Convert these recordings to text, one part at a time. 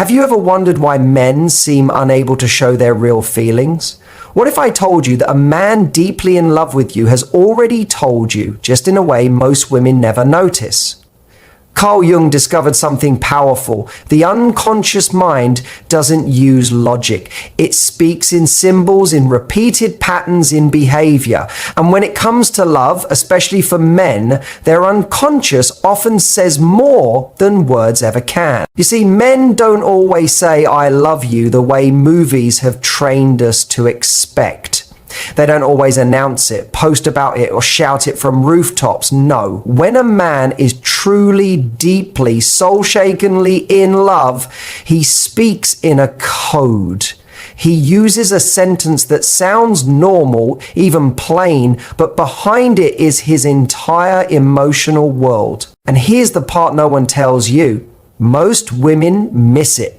Have you ever wondered why men seem unable to show their real feelings? What if I told you that a man deeply in love with you has already told you, just in a way most women never notice? Carl Jung discovered something powerful. The unconscious mind doesn't use logic. It speaks in symbols, in repeated patterns in behavior. And when it comes to love, especially for men, their unconscious often says more than words ever can. You see, men don't always say, "I love you," the way movies have trained us to expect. They don't always announce it, post about it, or shout it from rooftops. No, when a man is truly, deeply, soul-shakenly in love, he speaks in a code. He uses a sentence that sounds normal, even plain, but behind it is his entire emotional world. And here's the part no one tells you. Most women miss it.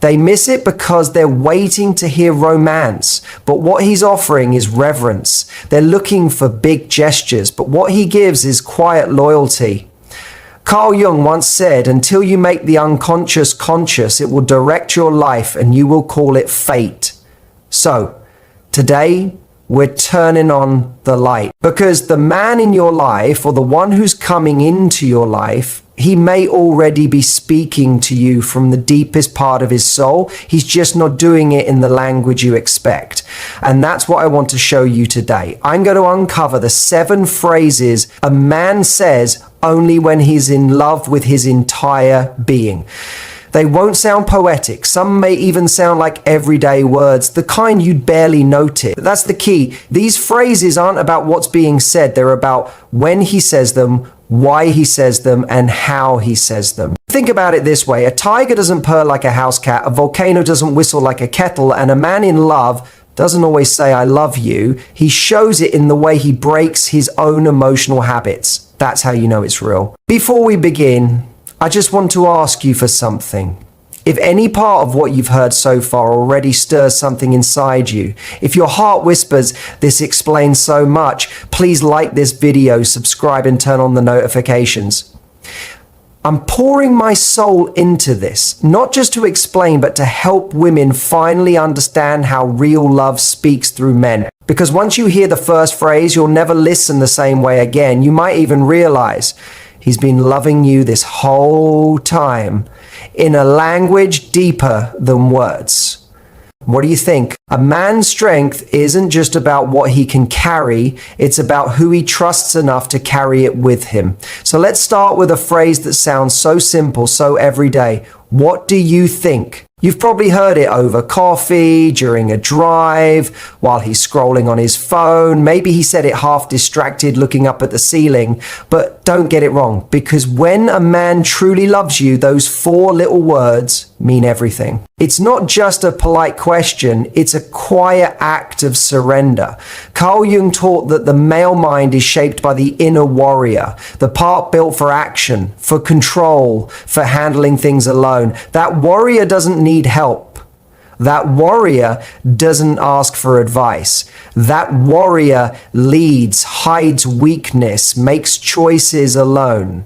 They miss it because they're waiting to hear romance, but what he's offering is reverence. They're looking for big gestures, but what he gives is quiet loyalty. Carl Jung once said, "Until you make the unconscious conscious, it will direct your life and you will call it fate." So, today, we're turning on the light, because the man in your life, or the one who's coming into your life, he may already be speaking to you from the deepest part of his soul. He's just not doing it in the language you expect. And that's what I want to show you today. I'm going to uncover the 7 phrases a man says only when he's in love with his entire being. They won't sound poetic. Some may even sound like everyday words, the kind you'd barely notice. But that's the key. These phrases aren't about what's being said. They're about when he says them, why he says them, and how he says them. Think about it this way. A tiger doesn't purr like a house cat, a volcano doesn't whistle like a kettle, and a man in love doesn't always say, "I love you." He shows it in the way he breaks his own emotional habits. That's how you know it's real. Before we begin, I just want to ask you for something. If any part of what you've heard so far already stirs something inside you, if your heart whispers, "This explains so much," please like this video, subscribe, and turn on the notifications. I'm pouring my soul into this, not just to explain, but to help women finally understand how real love speaks through men. Because once you hear the first phrase, you'll never listen the same way again. You might even realize he's been loving you this whole time in a language deeper than words. What do you think? A man's strength isn't just about what he can carry, it's about who he trusts enough to carry it with him. So let's start with a phrase that sounds so simple, so everyday. What do you think? You've probably heard it over coffee, during a drive, while he's scrolling on his phone. Maybe he said it half distracted, looking up at the ceiling. But don't get it wrong, because when a man truly loves you, those 4 little words mean everything. It's not just a polite question, it's a quiet act of surrender. Carl Jung taught that the male mind is shaped by the inner warrior, the part built for action, for control, for handling things alone. That warrior doesn't need help. That warrior doesn't ask for advice. That warrior leads, hides weakness, makes choices alone.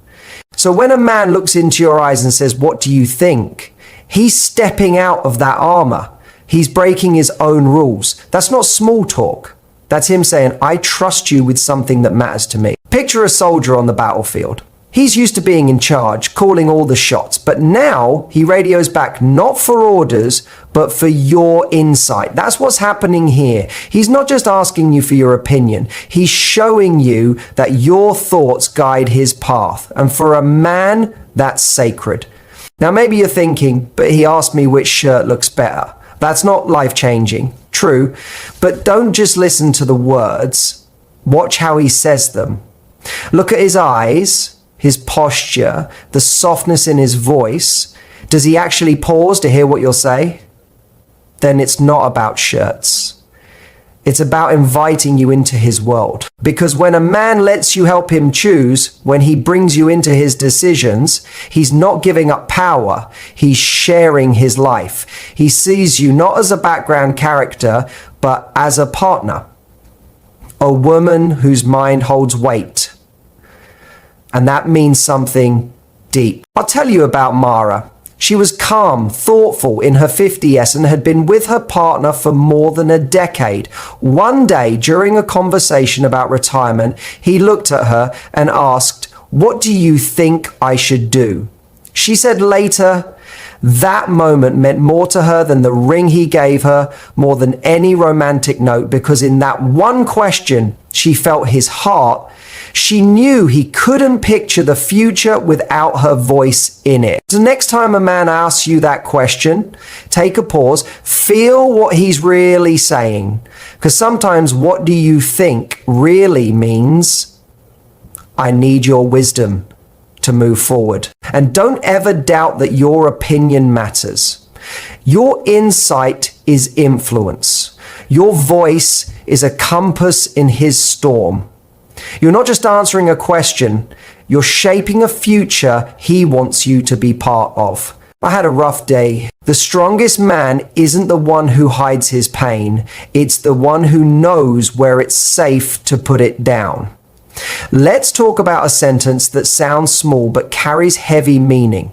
So when a man looks into your eyes and says, "What do you think?" he's stepping out of that armor. He's breaking his own rules. That's not small talk. That's him saying, "I trust you with something that matters to me." Picture a soldier on the battlefield. He's used to being in charge, calling all the shots, but now he radios back not for orders, but for your insight. That's what's happening here. He's not just asking you for your opinion. He's showing you that your thoughts guide his path. And for a man, that's sacred. Now, maybe you're thinking, "But he asked me which shirt looks better." That's not life-changing. True, but don't just listen to the words. Watch how he says them. Look at his eyes, his posture, the softness in his voice. Does he actually pause to hear what you'll say? Then it's not about shirts. It's about inviting you into his world. Because when a man lets you help him choose, when he brings you into his decisions, he's not giving up power, he's sharing his life. He sees you not as a background character, but as a partner. A woman whose mind holds weight. And that means something deep. I'll tell you about Mara. She was calm, thoughtful in her 50s and had been with her partner for more than a decade. One day, during a conversation about retirement, he looked at her and asked, "What do you think I should do?" She said later, that moment meant more to her than the ring he gave her, more than any romantic note, because in that one question, she felt his heart. She knew he couldn't picture the future without her voice in it. So next time a man asks you that question, take a pause, feel what he's really saying. Because sometimes what do you think really means, I need your wisdom to move forward. And don't ever doubt that your opinion matters. Your insight is influence. Your voice is a compass in his storm. You're not just answering a question, you're shaping a future he wants you to be part of. I had a rough day. The strongest man isn't the one who hides his pain. It's the one who knows where it's safe to put it down. Let's talk about a sentence that sounds small but carries heavy meaning.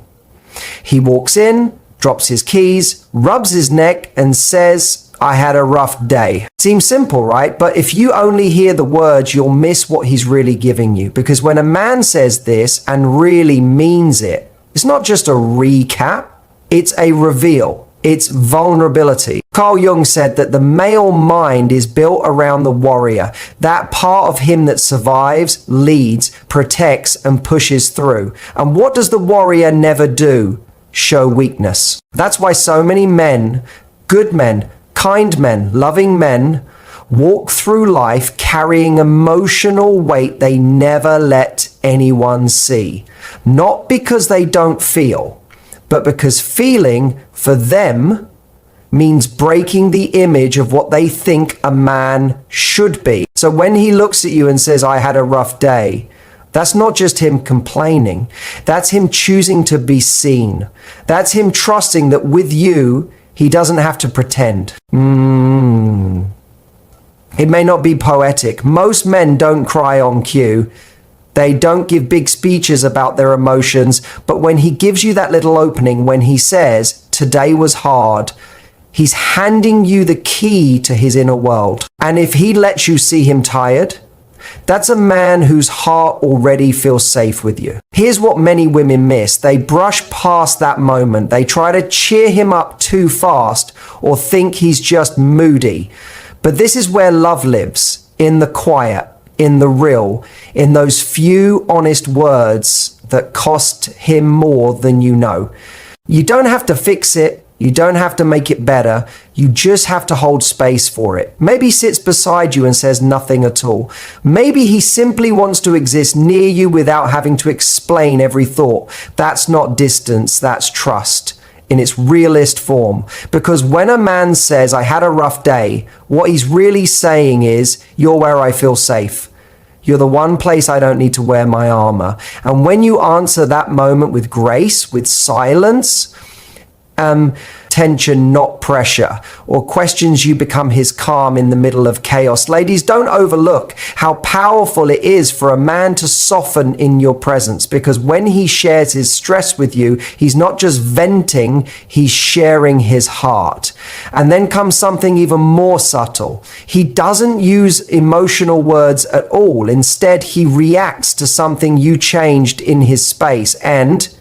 He walks in, drops his keys, rubs his neck, and says, I had a rough day. Seems simple, right? But if you only hear the words, you'll miss what he's really giving you. Because when a man says this and really means it, it's not just a recap, it's a reveal. It's vulnerability. Carl Jung said that the male mind is built around the warrior, that part of him that survives, leads, protects, and pushes through. And what does the warrior never do? Show weakness. That's why so many men, good men, kind men, loving men, walk through life carrying emotional weight they never let anyone see. Not because they don't feel, but because feeling for them means breaking the image of what they think a man should be. So when he looks at you and says, I had a rough day, that's not just him complaining. That's him choosing to be seen. That's him trusting that with you, he doesn't have to pretend. It may not be poetic. Most men don't cry on cue. They don't give big speeches about their emotions, but when he gives you that little opening, when he says, today was hard, he's handing you the key to his inner world. And if he lets you see him tired, that's a man whose heart already feels safe with you. Here's what many women miss. They brush past that moment. They try to cheer him up too fast or think he's just moody. But this is where love lives, in the quiet, in the real, in those few honest words that cost him more than you know. You don't have to fix it. You don't have to make it better. You just have to hold space for it. Maybe he sits beside you and says nothing at all. Maybe he simply wants to exist near you without having to explain every thought. That's not distance, that's trust in its realist form. Because when a man says, I had a rough day, what he's really saying is, you're where I feel safe. You're the one place I don't need to wear my armor. And when you answer that moment with grace, with silence, tension, not pressure, or questions, you become his calm in the middle of chaos. Ladies, don't overlook how powerful it is for a man to soften in your presence, because when he shares his stress with you, he's not just venting, he's sharing his heart. And then comes something even more subtle. He doesn't use emotional words at all. Instead, he reacts to something you changed in his space. And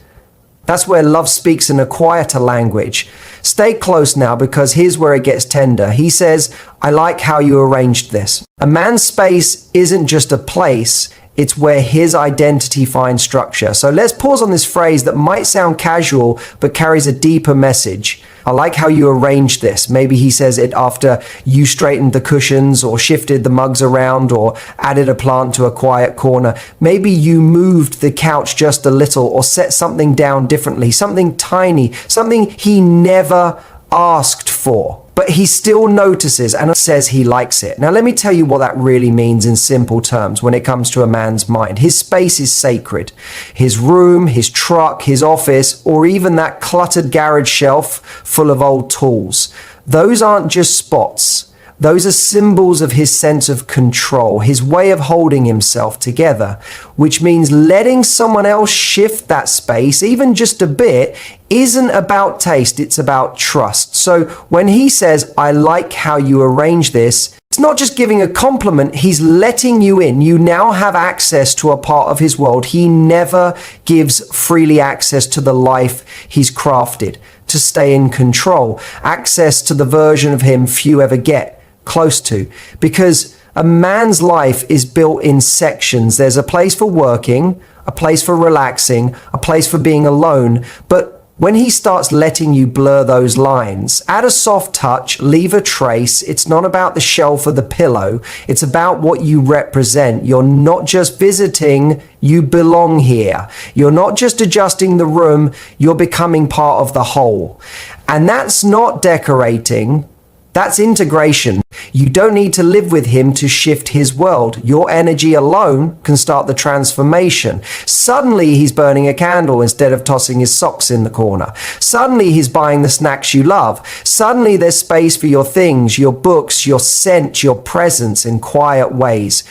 that's where love speaks in a quieter language. Stay close now, because here's where it gets tender. He says, I like how you arranged this. A man's space isn't just a place, it's where his identity finds structure. So let's pause on this phrase that might sound casual, but carries a deeper message. I like how you arranged this. Maybe he says it after you straightened the cushions or shifted the mugs around or added a plant to a quiet corner. Maybe you moved the couch just a little or set something down differently, something tiny, something he never asked for. But he still notices and says he likes it. Now, let me tell you what that really means in simple terms when it comes to a man's mind. His space is sacred. His room, his truck, his office, or even that cluttered garage shelf full of old tools. Those aren't just spots. Those are symbols of his sense of control, his way of holding himself together, which means letting someone else shift that space, even just a bit, isn't about taste, it's about trust. So when he says, I like how you arrange this, it's not just giving a compliment, he's letting you in. You now have access to a part of his world. He never gives freely access to the life he's crafted, to stay in control, access to the version of him few ever get close to, because a man's life is built in sections. There's a place for working, a place for relaxing, a place for being alone. But when he starts letting you blur those lines, add a soft touch, leave a trace. It's not about the shelf or the pillow. It's about what you represent. You're not just visiting, you belong here. You're not just adjusting the room, you're becoming part of the whole. And that's not decorating. That's integration. You don't need to live with him to shift his world. Your energy alone can start the transformation. Suddenly he's burning a candle instead of tossing his socks in the corner. Suddenly he's buying the snacks you love. Suddenly there's space for your things, your books, your scent, your presence in quiet ways.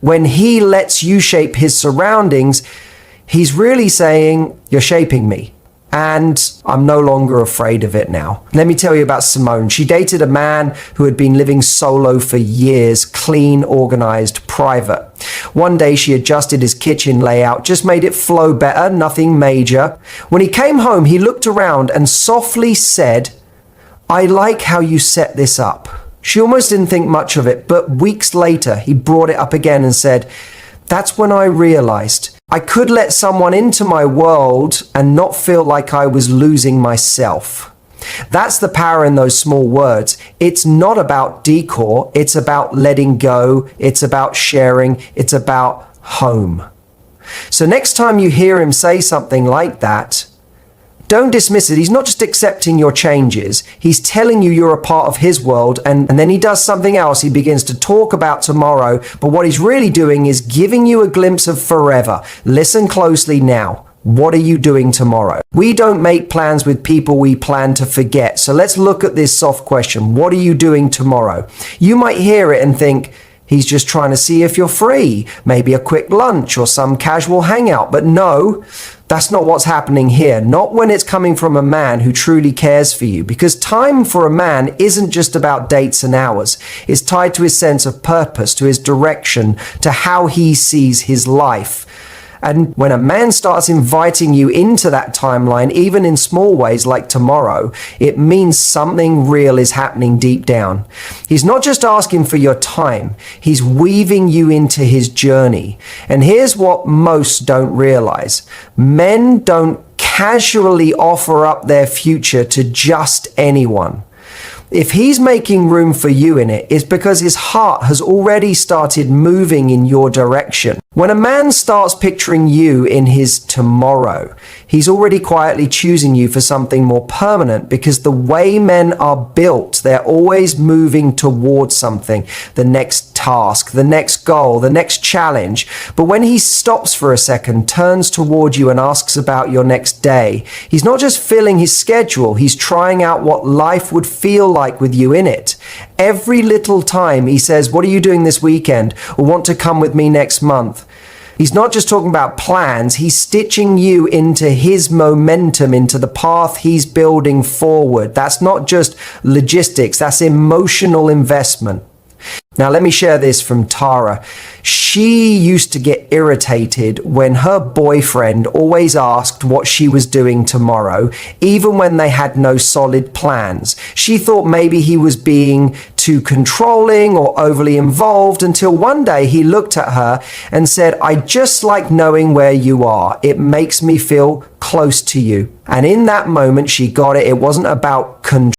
When he lets you shape his surroundings, he's really saying, you're shaping me. And I'm no longer afraid of it now. Let me tell you about Simone. She dated a man who had been living solo for years, clean, organized, private. One day she adjusted his kitchen layout, just made it flow better, nothing major. When he came home, he looked around and softly said, I like how you set this up. She almost didn't think much of it, but weeks later, he brought it up again and said, that's when I realized I could let someone into my world and not feel like I was losing myself. That's the power in those small words. It's not about decor. It's about letting go. It's about sharing. It's about home. So next time you hear him say something like that, don't dismiss it. He's not just accepting your changes. He's telling you you're a part of his world, and then he does something else. He begins to talk about tomorrow, but what he's really doing is giving you a glimpse of forever. Listen closely now. What are you doing tomorrow? We don't make plans with people we plan to forget. So let's look at this soft question. What are you doing tomorrow? You might hear it and think, he's just trying to see if you're free, maybe a quick lunch or some casual hangout. But no, that's not what's happening here. Not when it's coming from a man who truly cares for you. Because time for a man isn't just about dates and hours. It's tied to his sense of purpose, to his direction, to how he sees his life. And when a man starts inviting you into that timeline, even in small ways like tomorrow, it means something real is happening deep down. He's not just asking for your time, he's weaving you into his journey. And here's what most don't realize. Men don't casually offer up their future to just anyone. If he's making room for you in it, it's because his heart has already started moving in your direction. When a man starts picturing you in his tomorrow, he's already quietly choosing you for something more permanent, because the way men are built, they're always moving towards something, the next task, the next goal, the next challenge. But when he stops for a second, turns toward you and asks about your next day, he's not just filling his schedule, he's trying out what life would feel like with you in it. Every little time he says, what are you doing this weekend? Or want to come with me next month? He's not just talking about plans, he's stitching you into his momentum, into the path he's building forward. That's not just logistics, that's emotional investment. Now, let me share this from Tara. She used to get irritated when her boyfriend always asked what she was doing tomorrow, even when they had no solid plans. She thought maybe he was being too controlling or overly involved, until one day he looked at her and said, I just like knowing where you are. It makes me feel close to you. And in that moment, she got it. It wasn't about control.